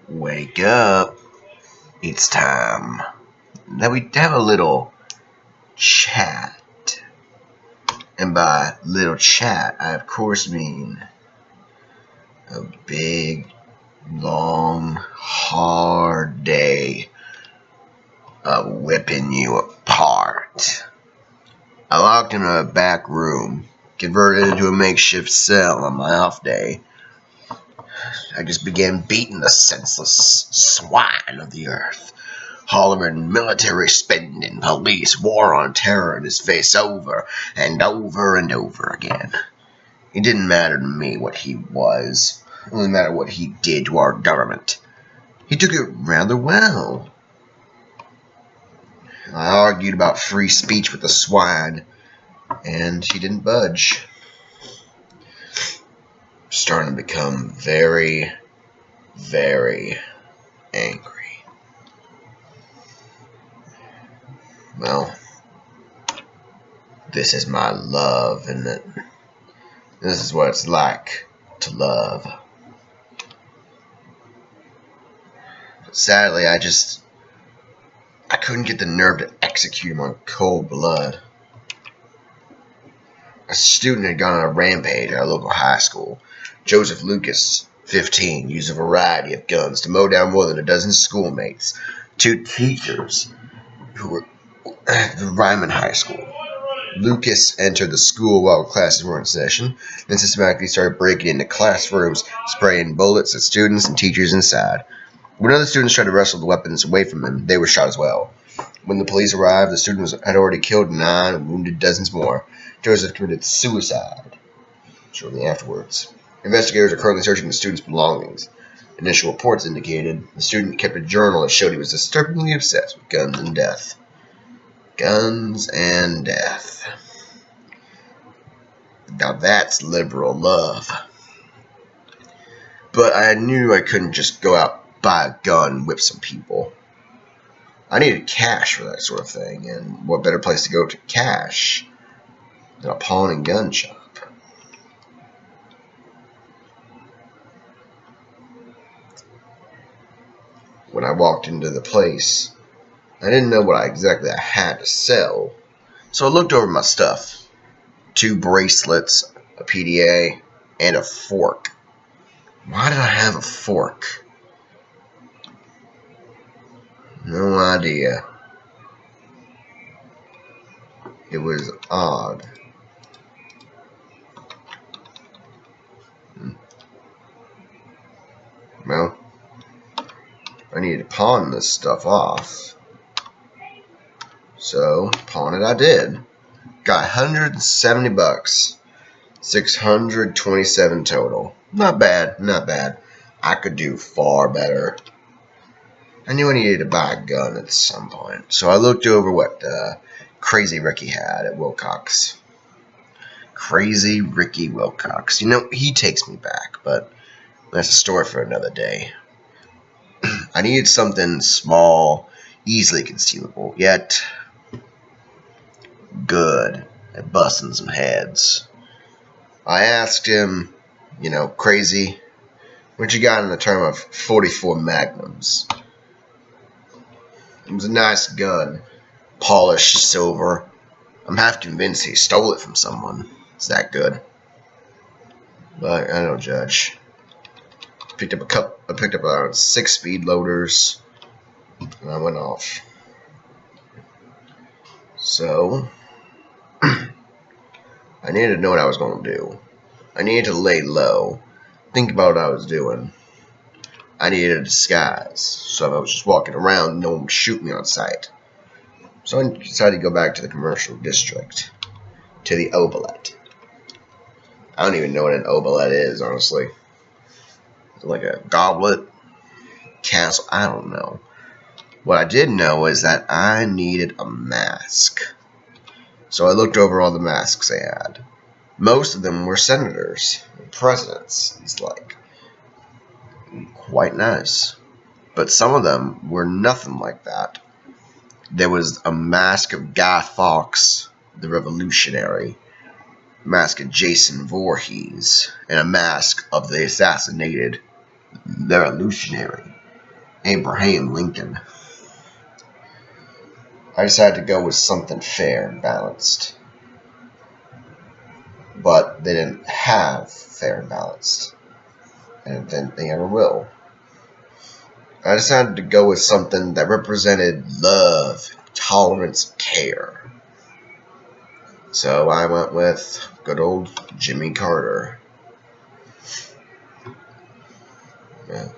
Wake up. It's time. Now we have a little chat. And by little chat, I of course mean a big, long, hard day of whipping you apart. I locked in a back room, converted into a makeshift cell on my off day. I just began beating the senseless swine of the earth, hollering military spending, police, war on terror in his face over and over and over again. It didn't matter to me what he was. It only mattered what he did to our government. He took it rather well. I argued about free speech with the swine, and he didn't budge. Starting to become very, very angry. Well, this is my love, isn't it? This is what it's like to love. But sadly, I couldn't get the nerve to execute him on cold blood. A student had gone on a rampage at our local high school. Joseph Lucas, 15, used a variety of guns to mow down more than a dozen schoolmates. 2 teachers who were at the Ryman High School. Lucas entered the school while classes were in session, then systematically started breaking into classrooms, spraying bullets at students and teachers inside. When other students tried to wrestle the weapons away from him, they were shot as well. When the police arrived, the student had already killed 9 and wounded dozens more. Joseph committed suicide shortly afterwards. Investigators are currently searching the student's belongings. Initial reports indicated the student kept a journal that showed he was disturbingly obsessed with guns and death. Guns and death. Now that's liberal love. But I knew I couldn't just go out, buy a gun, and whip some people. I needed cash for that sort of thing, and what better place to go to cash than a pawn and gun shop? When I walked into the place, I didn't know what exactly I had to sell, so I looked over my stuff. 2 bracelets, a PDA, and a fork. Why did I have a fork? No idea. It was odd. Well, I needed to pawn this stuff off. So, pawn it I did. Got 170 bucks. 627 total. Not bad, not bad. I could do far better. I knew I needed to buy a gun at some point, so I looked over what Crazy Ricky had at Wilcox. Crazy Ricky Wilcox. You know, he takes me back, but that's a story for another day. I needed something small, easily concealable, yet good at busting some heads. I asked him, Crazy, what you got in the term of 44 Magnums? It was a nice gun, polished silver. I'm half convinced he stole it from someone. It's that good. But I don't judge. I picked up around 6 speed loaders, and I went off. So, I needed to know what I was going to do. I needed to lay low, think about what I was doing. I needed a disguise, so if I was just walking around, no one would shoot me on sight. So I decided to go back to the commercial district, to the Obolet. I don't even know what an Obolet is, honestly. Is it like a goblet? Castle? I don't know. What I did know is that I needed a mask. So I looked over all the masks they had. Most of them were senators and presidents. It's like quite nice. But some of them were nothing like that. There was a mask of Guy Fawkes, the revolutionary, a mask of Jason Voorhees, and a mask of the assassinated revolutionary. Abraham Lincoln. I decided to go with something fair and balanced. But they didn't have fair and balanced. And I didn't think they ever will. I decided to go with something that represented love, tolerance, care. So I went with good old Jimmy Carter. Yeah.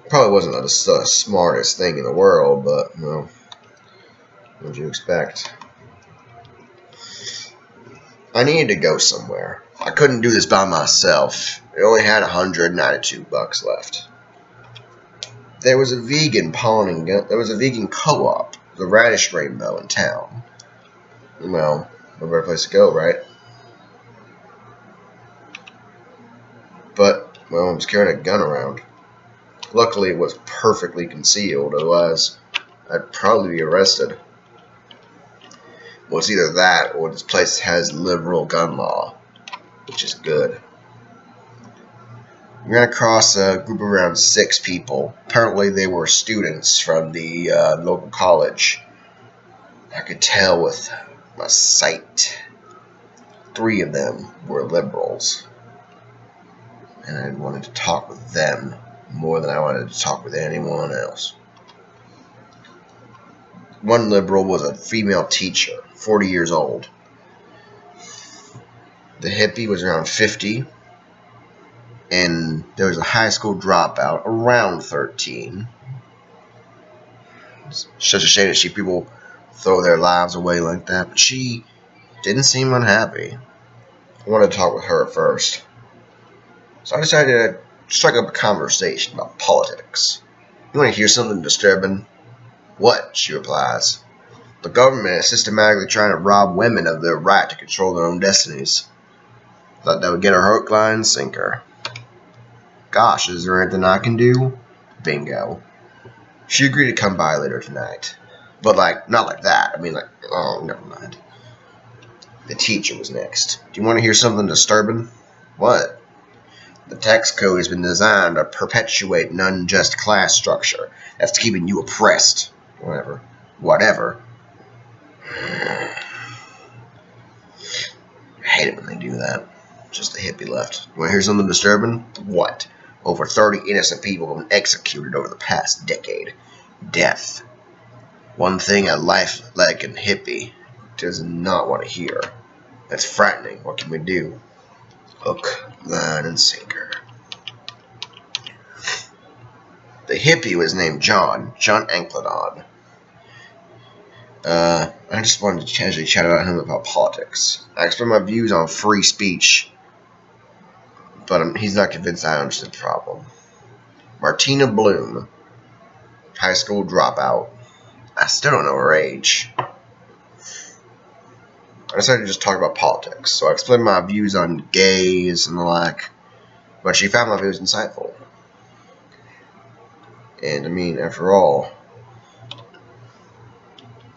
Probably wasn't the smartest thing in the world, but, well, what would you expect? I needed to go somewhere. I couldn't do this by myself. I only had $192 left. There was a vegan pawning gun. There was a vegan co-op, the Radish Rainbow in town. Well, no better place to go, right? But, well, I was carrying a gun around. Luckily, it was perfectly concealed, otherwise I'd probably be arrested. Well, it's either that or this place has liberal gun law, which is good. We ran across a group of around 6 people. Apparently, they were students from the local college. I could tell with my sight. 3 of them were liberals. And I wanted to talk with them more than I wanted to talk with anyone else. One liberal was a female teacher, 40 years old. The hippie was around 50. And there was a high school dropout around 13. It's such a shame to see people throw their lives away like that, but she didn't seem unhappy. I wanted to talk with her first. So I decided to strike up a conversation about politics. You want to hear something disturbing? What? She replies. The government is systematically trying to rob women of their right to control their own destinies. Thought that would get her hook, line, and sinker. Gosh, is there anything I can do? Bingo. She agreed to come by later tonight. But, not like that. I mean, oh, never mind. The teacher was next. Do you want to hear something disturbing? What? The tax code has been designed to perpetuate an unjust class structure that's keeping you oppressed. Whatever. I hate it when they do that. Just a hippie left. You want to hear something disturbing? What? Over 30 innocent people have been executed over the past decade. Death. One thing a life-like and hippie does not want to hear. That's frightening. What can we do? Hook, line, and sinker. The hippie was named John Ankledon. I just wanted to casually chat about him about politics. I explained my views on free speech, but he's not convinced I understood the problem. Martina Bloom, high school dropout. I still don't know her age. I decided to just talk about politics, so I explained my views on gays and the like, but she found my views insightful. And I mean, after all,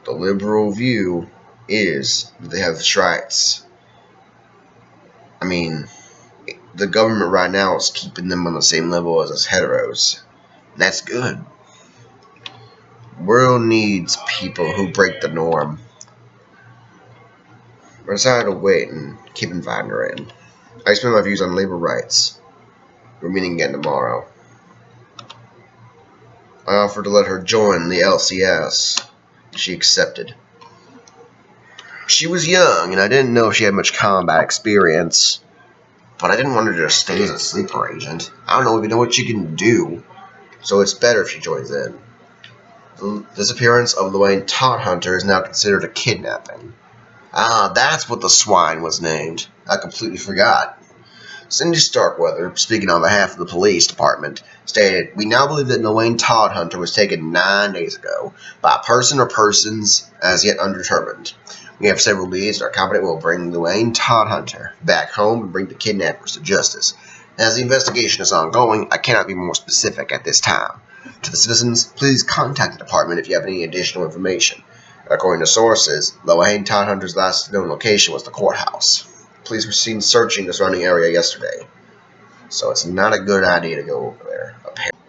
the liberal view is that they have rights. I mean, the government right now is keeping them on the same level as us heteros. And that's good. The world needs people who break the norm. I decided to wait and keep inviting her in. I explained my views on labor rights. We're meeting again tomorrow. I offered to let her join the LCS. She accepted. She was young, and I didn't know if she had much combat experience. But I didn't want her to just stay as a sleeper agent. I don't even know what she can do. So it's better if she joins in. The disappearance of Luane Todhunter is now considered a kidnapping. Ah, that's what the swine was named. I completely forgot. Cindy Starkweather, speaking on behalf of the police department, stated, "We now believe that Luane Todhunter was taken 9 days ago by a person or persons as yet undetermined. We have several leads and are confident we'll bring Luane Todhunter back home and bring the kidnappers to justice. As the investigation is ongoing, I cannot be more specific at this time. To the citizens, please contact the department if you have any additional information. According to sources, Luane Todhunter's last known location was the courthouse. Police were seen searching the surrounding area yesterday, so it's not a good idea to go over there, apparently."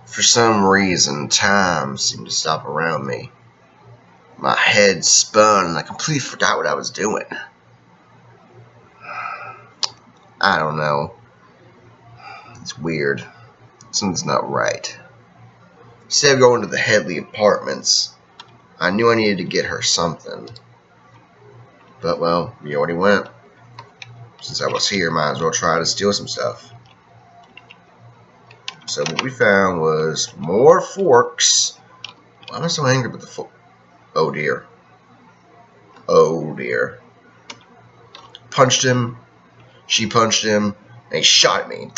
For some reason, time seemed to stop around me. My head spun and I completely forgot what I was doing. I don't know. It's weird. Something's not right. Instead of going to the Headley apartments, I knew I needed to get her something. But, well, we already went. Since I was here, might as well try to steal some stuff. So what we found was more forks. Why am I so angry with the fork? Oh dear. Oh dear. Punched him. She punched him. And he shot at me.